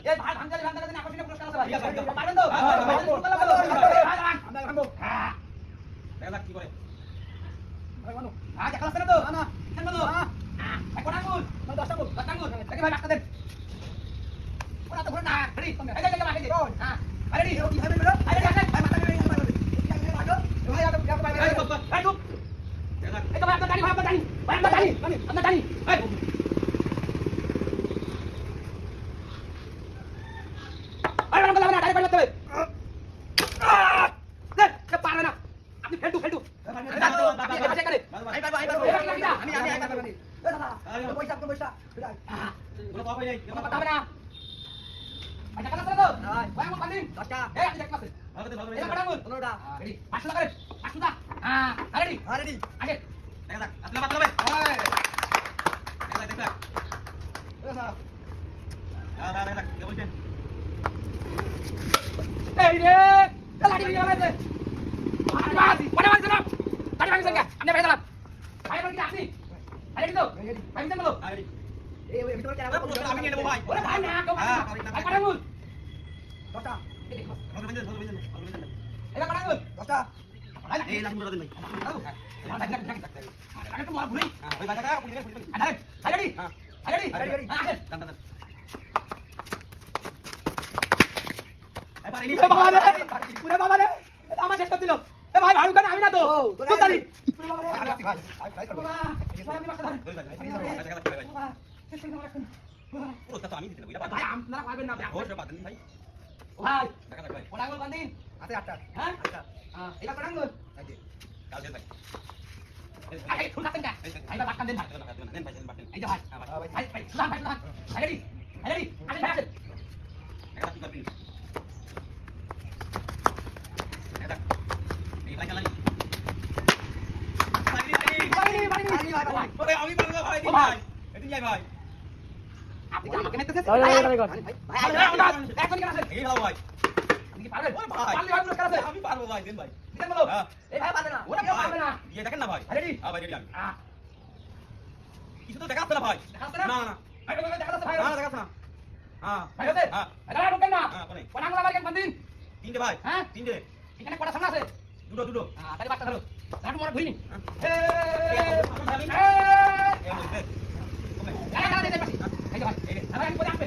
এই ভাই ভাঙজালি ভাঙজালি আকর্ষণীয় পুরস্কার আছে ভাই পারেন তো আমরা ভাঙবো হ্যাঁ দেখা যাক কি করে ভাই মানো আজ খেলা আছে না তো না খেলবো তো এক কোন আঙ্গুল 10 আঙ্গুল দেখি ভাই মাস্টার দেন ওরা তো ঘুরে না রেডি এই যে মাকে দে হ্যাঁ রেডি কি হবে বলো রেডি আছে ভাই মাথা রেডি ভাই ভাই আগে ভাই ভাই এই চুপ এই তো ভাই আপনার গাড়ি ভাই আপনার গাড়ি ভাই আপনার গাড়ি আপনার গাড়ি এই আরে বাবা লাগা গাড়ি পাল্টাতে হবে দে পারে না আপনি ফেলটু ফেলটু আমি পয়সা কোন পয়সা বলো বাবা এই কথা হবে না আচ্ছা কাজ করো ভাই আমার পানি 10 টা এই আপনি দেখতে পাচ্ছেন এই কাটা বল 15 টা রেডি 500 করে 500 টা হ্যাঁ রেডি রেডি আগে দেখা যাক আপনি বাদ দেবে এই দেখ দেখ ওরে সাহেব দেখ কি বলছেন এই রে লাঠি নিয়ে আইছে মারি পড়ে মারি দাও গাড়ি ভাঙি সঙ্গে আপনি বের দাঁড়ান ভাই বল কি আপনি রেডি তো ভাই দেন বলো রেডি এই ভিতরে কেন আমি নিয়ে নেব ভাই ওরে ভাই না কেউ ভাই কাটা বল 10 টা এই দেখো এটা কাটা বল 10 টা এই লাঠি মুড়া দেন ভাই আগে তো মার ভুলি ওই বাজাটা পুলিশ আরে রেডি রেডি আগে দান দান এই বাবা রে পুরো বাবা রে এটা আমার শেষ করে দিল এ ভাই ভাড়ু কেন আমি না তো তুই তালি পুরো বাবা রে ভাই বাবা আমি মাস্টার ধরেন পুরো তো আমি দিতে না ভাই আপনারা পারবেন না ভাই ওরে বাদ দিন ভাই ভাই দেখা যাক ভাই কোন আঙ্গুল বাঁধিন আছে 8টা হ্যাঁ 8টা এটা কোন আঙ্গুল এই যে কাল দেন ভাই আরে ফুল কাটেন কা ভাই বাদ কাটেন ভাই দেন ভাই দেন এই যে ভাই ভাই ভাই সুদান ভাই সুদান রেডি রেডি আসেন ভাই আসেন এটা কি করবেন আমি পারবো ভাই ভাই এদিকে যাই ভাই আপনি কি আমাকে মেরেছেন ভাই এখন কেন আছেন এই ভালো ভাই আপনি কি পারবেন পারলে ভাই পুরস্কার আছে আমি পারবো ভাই দেন ভাই দেন বলো এই ভাই পারবে না ওরা কেউ পারবে না ये দেখেন না ভাই রেডি হ্যাঁ ভাই রেডি আমি কিছু তো দেখাচ্ছে না ভাই দেখাচ্ছে না না না ভাই দেখাচ্ছে ভাই না দেখাচ্ছে না হ্যাঁ ভাই হচ্ছে হ্যাঁ এটা ঢোকেন না কোন আঙ্গুল আমার কেন বাঁধিন তিনটে ভাই হ্যাঁ তিনটে এখানে কটা সামনে আছে দুটো তাহলে বাচ্চা ধরো লাঠি মোড়া ধুইনি এই ভাই এই যে ভাই এই যে ভাই আমি পরে আসবে